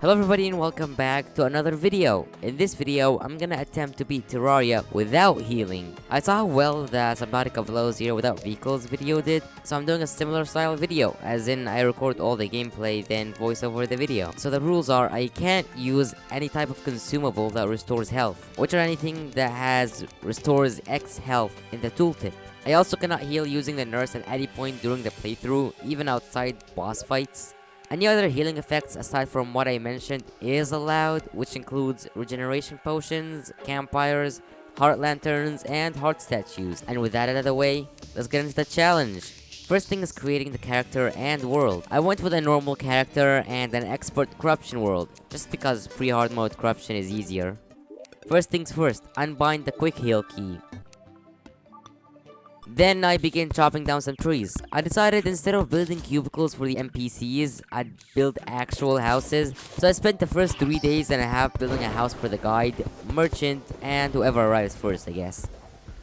Hello everybody and welcome back to another video. In this video, I'm gonna attempt to beat Terraria without healing. I saw how well the Subnautica Below Zero Without Vehicles video did, so I'm doing a similar style video, as in I record all the gameplay then voice over the video. So the rules are, I can't use any type of consumable that restores health, which are anything that has restores X health in the tooltip. I also cannot heal using the nurse at any point during the playthrough, even outside boss fights. Any other healing effects aside from what I mentioned is allowed, which includes regeneration potions, campfires, heart lanterns, and heart statues. And with that out of the way, let's get into the challenge. First thing is creating the character and world. I went with a normal character and an expert corruption world, just because pre-hard mode corruption is easier. First things first, unbind the quick heal key. Then I began chopping down some trees. I decided instead of building cubicles for the NPCs, I'd build actual houses. So I spent the first 3 days and a half building a house for the guide, merchant, and whoever arrives first, I guess.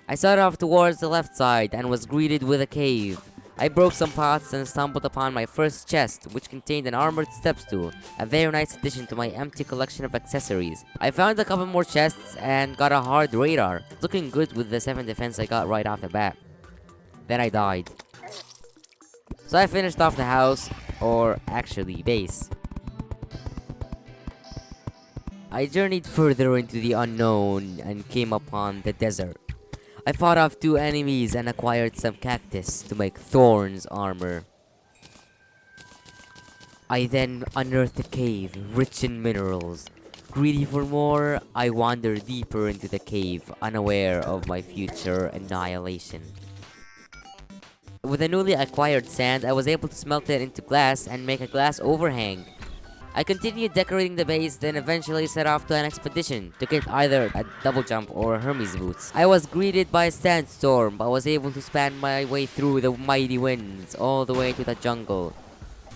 I started off towards the left side and was greeted with a cave. I broke some pots and stumbled upon my first chest, which contained an armored step stool, a very nice addition to my empty collection of accessories. I found a couple more chests and got a hard radar, looking good with the 7 defense I got right off the bat. Then I died. So I finished off the house, or actually base. I journeyed further into the unknown and came upon the desert. I fought off 2 enemies and acquired some cactus to make Thorn's armor. I then unearthed a cave rich in minerals. Greedy for more, I wandered deeper into the cave, unaware of my future annihilation. With the newly acquired sand, I was able to smelt it into glass and make a glass overhang. I continued decorating the base, then eventually set off to an expedition to get either a double jump or Hermes boots. I was greeted by a sandstorm, but was able to span my way through the mighty winds all the way to the jungle.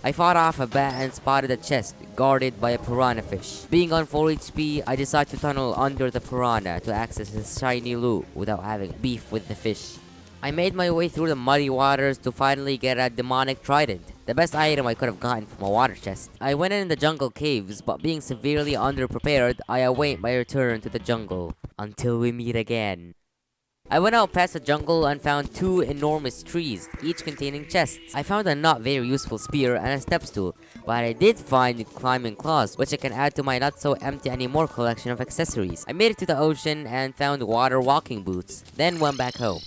I fought off a bat and spotted a chest guarded by a piranha fish. Being on 4 HP, I decided to tunnel under the piranha to access his shiny loot without having beef with the fish. I made my way through the muddy waters to finally get a demonic trident, the best item I could have gotten from a water chest. I went in the jungle caves, but being severely underprepared, I await my return to the jungle, until we meet again. I went out past the jungle and found 2 enormous trees, each containing chests. I found a not very useful spear and a step stool, but I did find climbing claws, which I can add to my not so empty anymore collection of accessories. I made it to the ocean and found water walking boots, then went back home.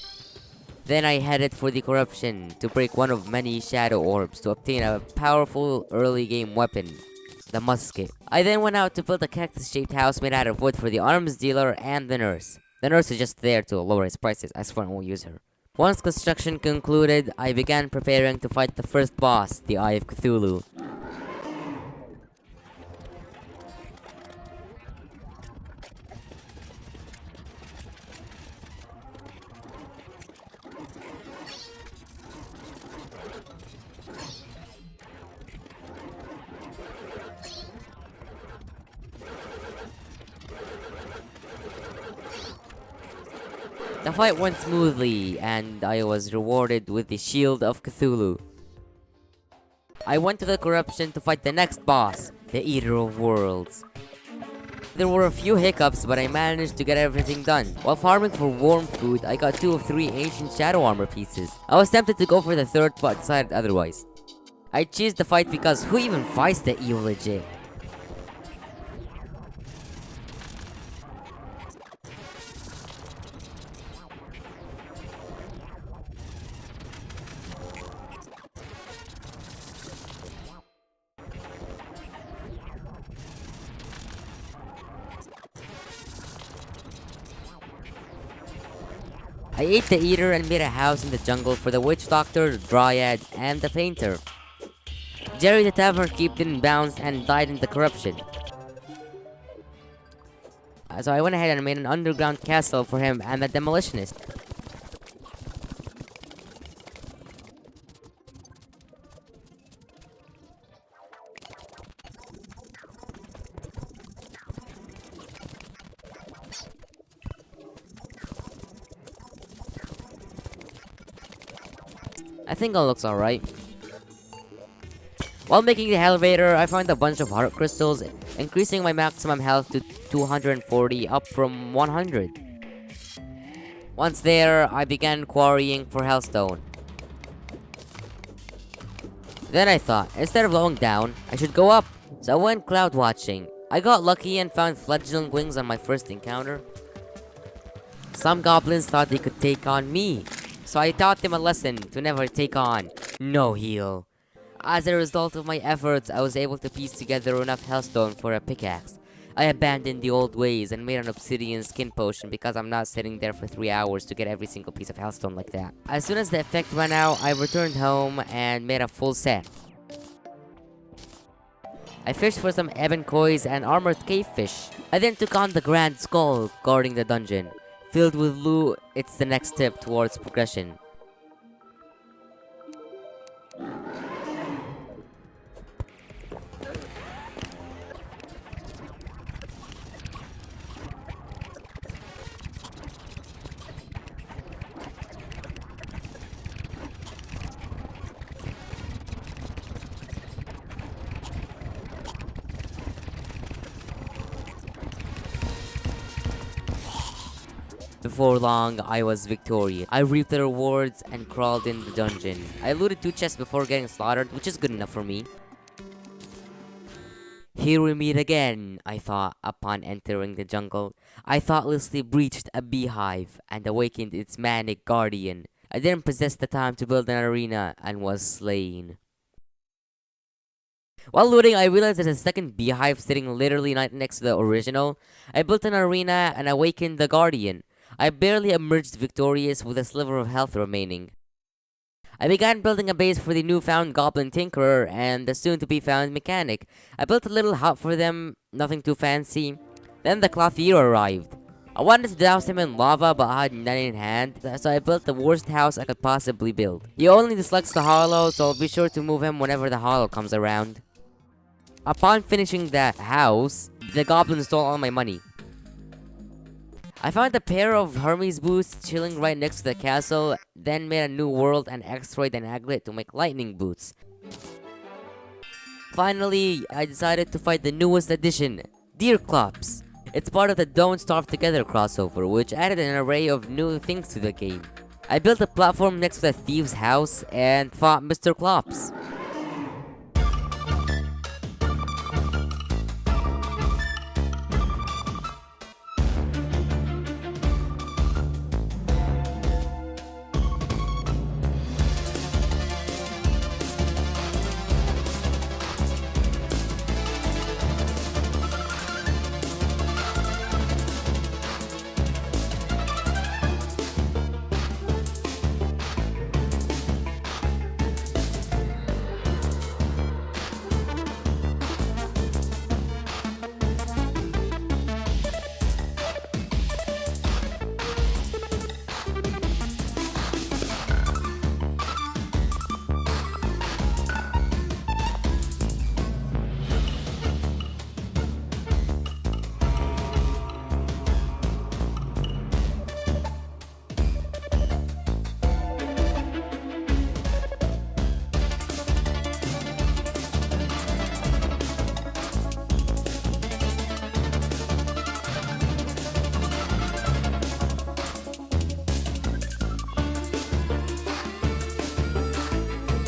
Then I headed for the corruption to break one of many shadow orbs to obtain a powerful early game weapon, the musket. I then went out to build a cactus-shaped house made out of wood for the arms dealer and the nurse. The nurse is just there to lower his prices, I swear I won't use her. Once construction concluded, I began preparing to fight the first boss, the Eye of Cthulhu. The fight went smoothly, and I was rewarded with the Shield of Cthulhu. I went to the corruption to fight the next boss, the Eater of Worlds. There were a few hiccups, but I managed to get everything done. While farming for warm food, I got 2 of 3 ancient shadow armor pieces. I was tempted to go for the third, but decided otherwise. I cheesed the fight because who even fights the evil legit? I ate the eater and made a house in the jungle for the witch doctor, the dryad, and the painter. Jerry the tavern keep didn't bounce and died in the corruption. So I went ahead and made an underground castle for him and the demolitionist. I think it looks alright. While making the elevator, I found a bunch of heart crystals, increasing my maximum health to 240, up from 100. Once there, I began quarrying for hellstone. Then I thought, instead of going down, I should go up. So I went cloud watching. I got lucky and found fledgling wings on my first encounter. Some goblins thought they could take on me, so I taught them a lesson to never take on no heal. As a result of my efforts, I was able to piece together enough hellstone for a pickaxe. I abandoned the old ways and made an obsidian skin potion because I'm not sitting there for 3 hours to get every single piece of hellstone like that. As soon as the effect ran out, I returned home and made a full set. I fished for some ebon kois and armored cave fish. I then took on the grand skull guarding the dungeon. Filled with loot, it's the next step towards progression. Before long, I was victorious. I reaped the rewards and crawled in the dungeon. I looted 2 chests before getting slaughtered, which is good enough for me. Here we meet again, I thought upon entering the jungle. I thoughtlessly breached a beehive and awakened its manic guardian. I didn't possess the time to build an arena and was slain. While looting, I realized there's a second beehive sitting literally right next to the original. I built an arena and awakened the guardian. I barely emerged victorious with a sliver of health remaining. I began building a base for the newfound Goblin Tinkerer and the soon-to-be-found Mechanic. I built a little hut for them, nothing too fancy. Then the Clothier arrived. I wanted to douse him in lava, but I had none in hand, so I built the worst house I could possibly build. He only dislikes the hollow, so I'll be sure to move him whenever the hollow comes around. Upon finishing that house, the goblin stole all my money. I found a pair of Hermes boots chilling right next to the castle, then made a new world and X-rayed an aglet to make lightning boots. Finally, I decided to fight the newest addition, Deerclops. It's part of the Don't Starve Together crossover, which added an array of new things to the game. I built a platform next to the thief's house and fought Mr. Clops.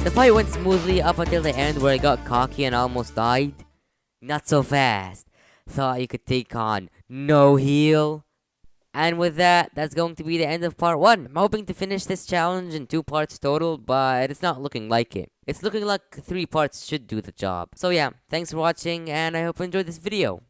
The fight went smoothly up until the end where I got cocky and almost died. Not so fast. Thought you could take on no heal. And with that, that's going to be the end of part 1. I'm hoping to finish this challenge in 2 parts total, but it's not looking like it. It's looking like 3 parts should do the job. So yeah, thanks for watching and I hope you enjoyed this video.